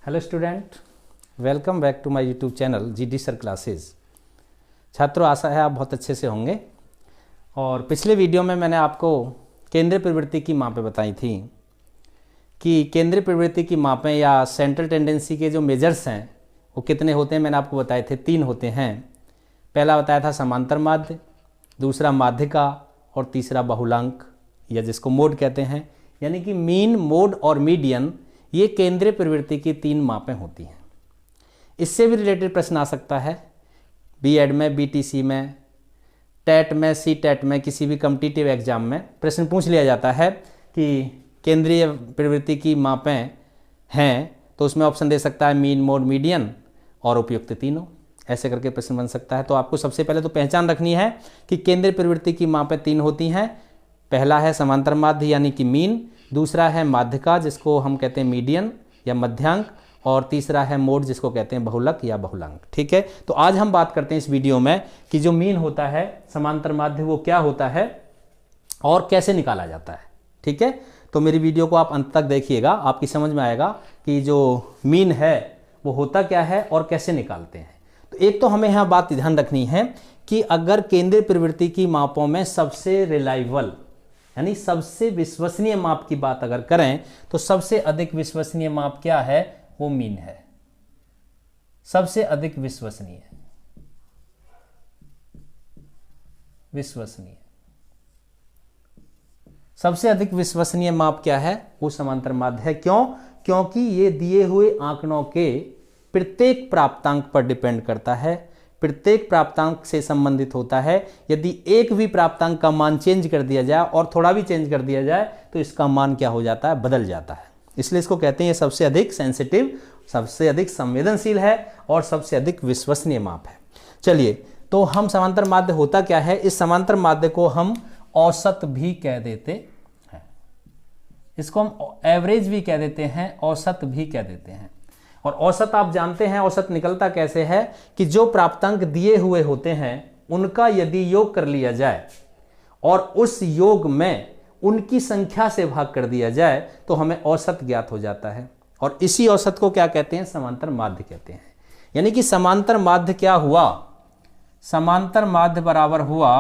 Hello student, welcome back to my YouTube channel GD sir classes. छात्रों, आशा है आप बहुत अच्छे से होंगे। और पिछले वीडियो में मैंने आपको केंद्रीय प्रवृत्ति की मापें बताई थी कि केंद्रीय प्रवृत्ति की मापें या सेंट्रल टेंडेंसी के जो मेजर्स हैं वो कितने होते हैं। मैंने आपको बताए थे 3 होते हैं। पहला बताया था समांतर माध्य, दूसरा माध्यिका और तीसरा बहुलांक या जिसको मोड कहते हैं, यानी कि मीन, मोड और मीडियन। ये केंद्रीय प्रवृत्ति की 3 मापें होती हैं। इससे भी रिलेटेड प्रश्न आ सकता है बीएड में, बीटीसी में, टेट में, सी टेट में, किसी भी कॉम्पिटिटिव एग्जाम में प्रश्न पूछ लिया जाता है कि केंद्रीय प्रवृत्ति की मापें हैं, तो उसमें ऑप्शन दे सकता है मीन, मोड, मीडियन और उपयुक्त तीनों। ऐसे करके प्रश्न बन सकता है। तो आपको सबसे पहले तो पहचान रखनी है कि केंद्रीय प्रवृत्ति की मापें 3 होती हैं। पहला है समांतर माध्य यानी कि मीन, दूसरा है माध्यिका जिसको हम कहते हैं मीडियन या मध्यांक, और तीसरा है मोड जिसको कहते हैं बहुलक या बहुलांक। ठीक है, तो आज हम बात करते हैं इस वीडियो में कि जो मीन होता है, समांतर माध्य, वो क्या होता है और कैसे निकाला जाता है। ठीक है, तो मेरी वीडियो को आप अंत तक देखिएगा, आपकी समझ में आएगा कि जो मीन है वो होता क्या है और कैसे निकालते हैं। तो एक तो हमें यहाँ बात ध्यान रखनी है कि अगर केंद्रीय प्रवृत्ति की मापों में सबसे रिलायबल यानी सबसे विश्वसनीय माप की बात अगर करें तो सबसे अधिक विश्वसनीय माप क्या है? वो मीन है। सबसे अधिक विश्वसनीय सबसे अधिक विश्वसनीय माप क्या है? वो समांतर माध्य है। क्यों? क्योंकि ये दिए हुए आंकड़ों के प्रत्येक प्राप्तांक पर डिपेंड करता है, प्रत्येक प्राप्तांक से संबंधित होता है। यदि एक भी प्राप्तांक का मान चेंज कर दिया जाए और थोड़ा भी चेंज कर दिया जाए तो इसका मान क्या हो जाता है? बदल जाता है। इसलिए इसको कहते हैं ये सबसे अधिक सेंसिटिव, सबसे अधिक संवेदनशील है और सबसे अधिक विश्वसनीय माप है। चलिए, तो हम समांतर माध्य होता क्या है? इस समांतर माध्य को हम औसत भी कह देते हैं, इसको हम एवरेज भी कह देते हैं, औसत भी कह देते हैं। और औसत आप जानते हैं, औसत निकलता कैसे है कि जो प्राप्तांक दिए हुए होते हैं उनका यदि योग कर लिया जाए और उस योग में उनकी संख्या से भाग कर दिया जाए तो हमें औसत ज्ञात हो जाता है। और इसी औसत को क्या कहते हैं? समांतर माध्य कहते हैं। यानी कि समांतर माध्य क्या हुआ? समांतर माध्य बराबर हुआ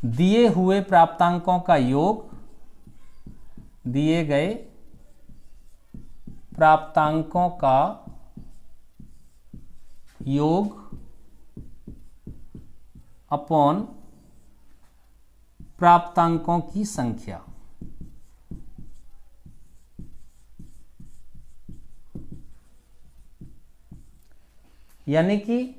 दिए हुए प्राप्तांकों का योग, दिए गए प्राप्तांकों का योग अपॉन प्राप्तांकों की संख्या। यानी कि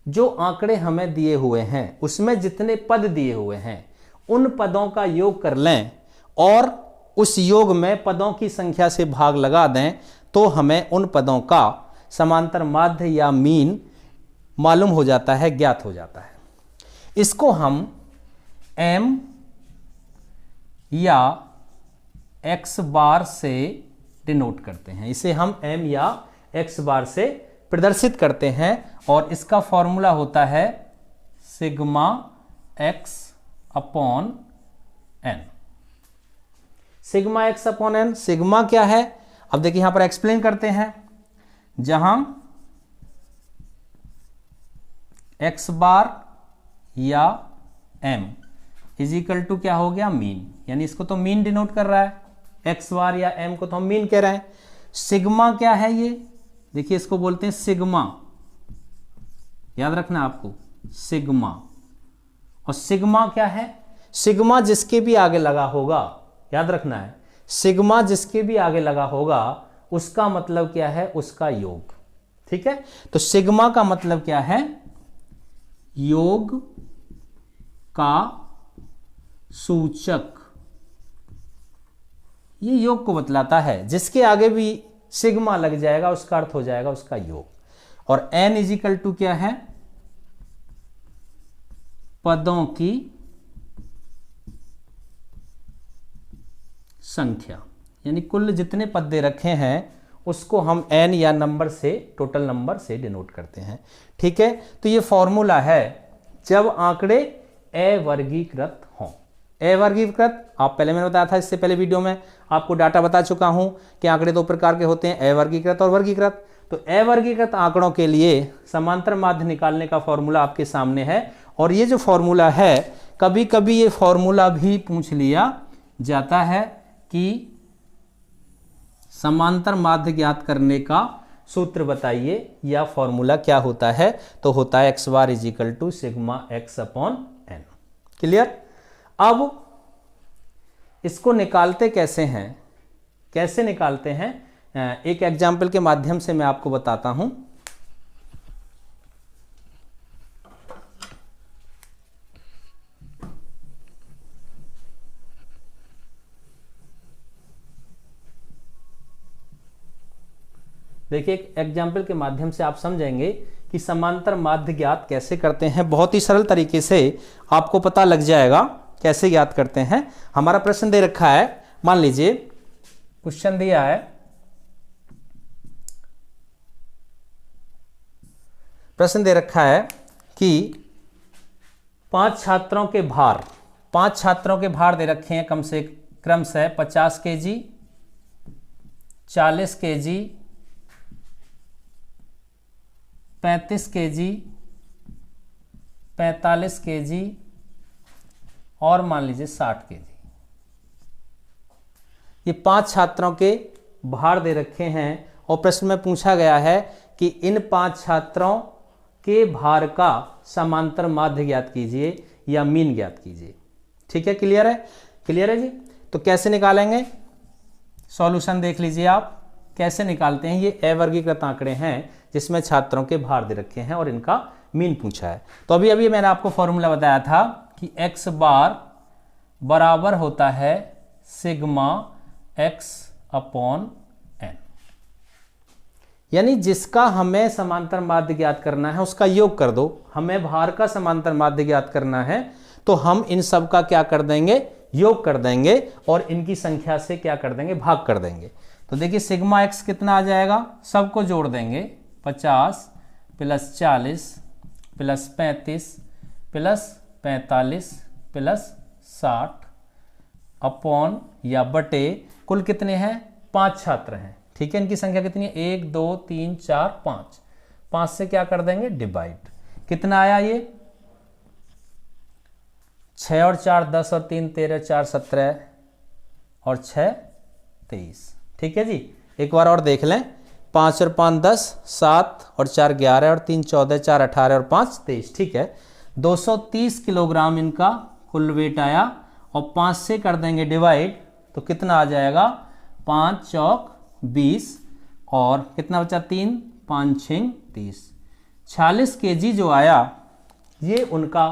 जो आंकड़े हमें दिए हुए हैं उसमें जितने पद दिए हुए हैं उन पदों का योग कर लें और उस योग में पदों की संख्या से भाग लगा दें तो हमें उन पदों का समांतर माध्य या मीन मालूम हो जाता है, ज्ञात हो जाता है। इसको हम m या x बार से डिनोट करते हैं। इसे हम m या x बार से प्रदर्शित करते हैं और इसका फॉर्मूला होता है sigma x upon n। Sigma x upon n, sigma क्या है? अब देखिए यहां पर एक्सप्लेन करते हैं। जहां x बार या m इज इक्वल टू क्या हो गया? मीन। यानी इसको तो मीन डिनोट कर रहा है, x बार या m को तो हम मीन कह रहे हैं। सिग्मा क्या है? ये देखिए, इसको बोलते हैं सिग्मा, याद रखना आपको, सिग्मा। और सिग्मा क्या है? सिग्मा जिसके भी आगे लगा होगा, याद रखना है, सिग्मा जिसके भी आगे लगा होगा उसका मतलब क्या है? उसका योग। ठीक है, तो सिग्मा का मतलब क्या है? योग का सूचक। ये योग को बतलाता है, जिसके आगे भी सिग्मा लग जाएगा उसका अर्थ हो जाएगा उसका योग। और n इज इक्वल टू क्या है? पदों की संख्या। यानी कुल जितने पद दे रखे हैं उसको हम n या नंबर से, टोटल नंबर से डिनोट करते हैं। ठीक है, तो ये फॉर्मूला है जब आंकड़े अवर्गीकृत हों। अवर्गीकृत, आप पहले मैंने बताया था, इससे पहले वीडियो में आपको डाटा बता चुका हूं कि आंकड़े दो प्रकार के होते हैं, अवर्गीकृत और वर्गीकृत। तो अवर्गीकृत आंकड़ों के लिए समांतर माध्य निकालने का फॉर्मूला आपके सामने है, और ये जो फॉर्मूला है कभी कभी ये फॉर्मूला भी पूछ लिया जाता है कि समांतर माध्य ज्ञात करने का सूत्र बताइए या फॉर्मूला क्या होता है। तो होता है x बार is equal to sigma x upon n। Clear. अब इसको निकालते कैसे हैं, कैसे निकालते हैं, एक एग्जाम्पल के माध्यम से मैं आपको बताता हूं। देखिए, एक एग्जाम्पल के माध्यम से आप समझेंगे कि समांतर माध्य ज्ञात कैसे करते हैं। बहुत ही सरल तरीके से आपको पता लग जाएगा कैसे ज्ञात करते हैं। हमारा प्रश्न दे रखा है, मान लीजिए क्वेश्चन दिया है, प्रश्न दे रखा है कि 5 छात्रों के भार दे रखे हैं कम से क्रमशः 50 kg, 40 kg, 35 kg, 45 kg और मान लीजिए 60 kg। ये 5 छात्रों के भार दे रखे हैं और प्रश्न में पूछा गया है कि इन 5 छात्रों के भार का समांतर माध्य ज्ञात कीजिए या मीन ज्ञात कीजिए। ठीक है, क्लियर है, क्लियर है जी। तो कैसे निकालेंगे, सॉल्यूशन देख लीजिए आप कैसे निकालते हैं। ये अवर्गीकृत आंकड़े हैं जिसमें छात्रों के भार दे रखे हैं और इनका मीन पूछा है। तो अभी मैंने आपको फॉर्मूला बताया था कि x बार बराबर होता है सिग्मा x अपॉन n, यानी जिसका हमें समांतर माध्य ज्ञात करना है उसका योग कर दो। हमें भार का समांतर माध्य ज्ञात करना है तो हम इन सब का क्या कर देंगे, योग कर देंगे और इनकी संख्या से क्या कर देंगे, भाग कर देंगे। तो देखिए सिग्मा x कितना आ जाएगा, सबको जोड़ देंगे, 50 plus 40 plus 35 plus 45 plus 60 upon या बटे कुल कितने हैं, 5 छात्र हैं। ठीक है, इनकी संख्या कितनी है, 1 2 3 4 5, 5 से क्या कर देंगे डिवाइड, कितना आया ये 6 और 4 10 और 3 13 4 17 और 6 23। ठीक है जी, एक बार और देख लें, 5 और 5 10, 7 और 4 11 और 3 14, 4 18 और 5 23। ठीक है, 230 किलोग्राम इनका कुल वेट आया और 5 से कर देंगे डिवाइड तो कितना आ जाएगा, 5 चौक 20 और कितना बचा 3 5 6 30। 46 kg जो आया ये उनका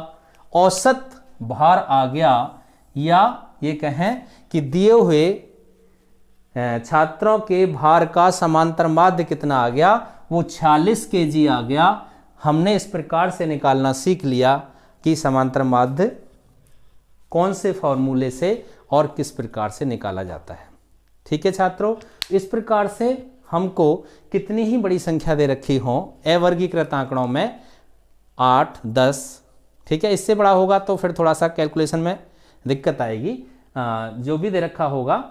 औसत भार आ गया, या ये कहें कि दिए हुए छात्रों के भार का समांतर माध्य कितना आ गया, वो 46 kg आ गया। हमने इस प्रकार से निकालना सीख लिया कि समांतर माध्य कौन से फॉर्मूले से और किस प्रकार से निकाला जाता है। ठीक है छात्रों, इस प्रकार से हमको कितनी ही बड़ी संख्या दे रखी हो अवर्गीकृत आंकड़ों में 8 10, ठीक है, इससे बड़ा होगा तो फिर थोड़ा सा कैलकुलेशन में दिक्कत आएगी। जो भी दे रखा होगा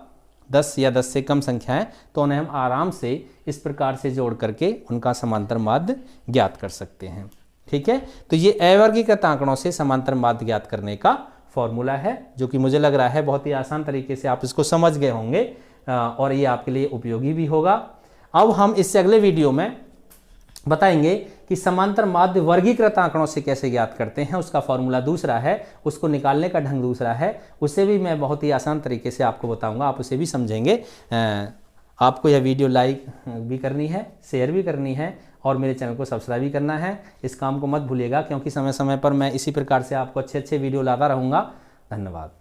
10 या 10 से कम संख्याएं तो उन्हें हम आराम से इस प्रकार से जोड़ करके उनका समांतर माध्य ज्ञात कर सकते हैं। ठीक है, तो ये अवर्गीकृत आंकड़ों से समांतर माध्य ज्ञात करने का फॉर्मूला है, जो कि मुझे लग रहा है बहुत ही आसान तरीके से आप इसको समझ गए होंगे और ये आपके लिए उपयोगी भी होगा। अब हम इससे अगले वीडियो में बताएंगे कि समांतर माध्य वर्गीकृत आंकड़ों से कैसे ज्ञात करते हैं। उसका फॉर्मूला दूसरा है, उसको निकालने का ढंग दूसरा है, उसे भी मैं बहुत ही आसान तरीके से आपको बताऊंगा, आप उसे भी समझेंगे। आपको यह वीडियो लाइक भी करनी है, शेयर भी करनी है और मेरे चैनल को सब्सक्राइब भी करना है। इस काम को मत भूलिएगा, क्योंकि समय समय पर मैं इसी प्रकार से आपको अच्छे अच्छे वीडियो लाता रहूँगा। धन्यवाद।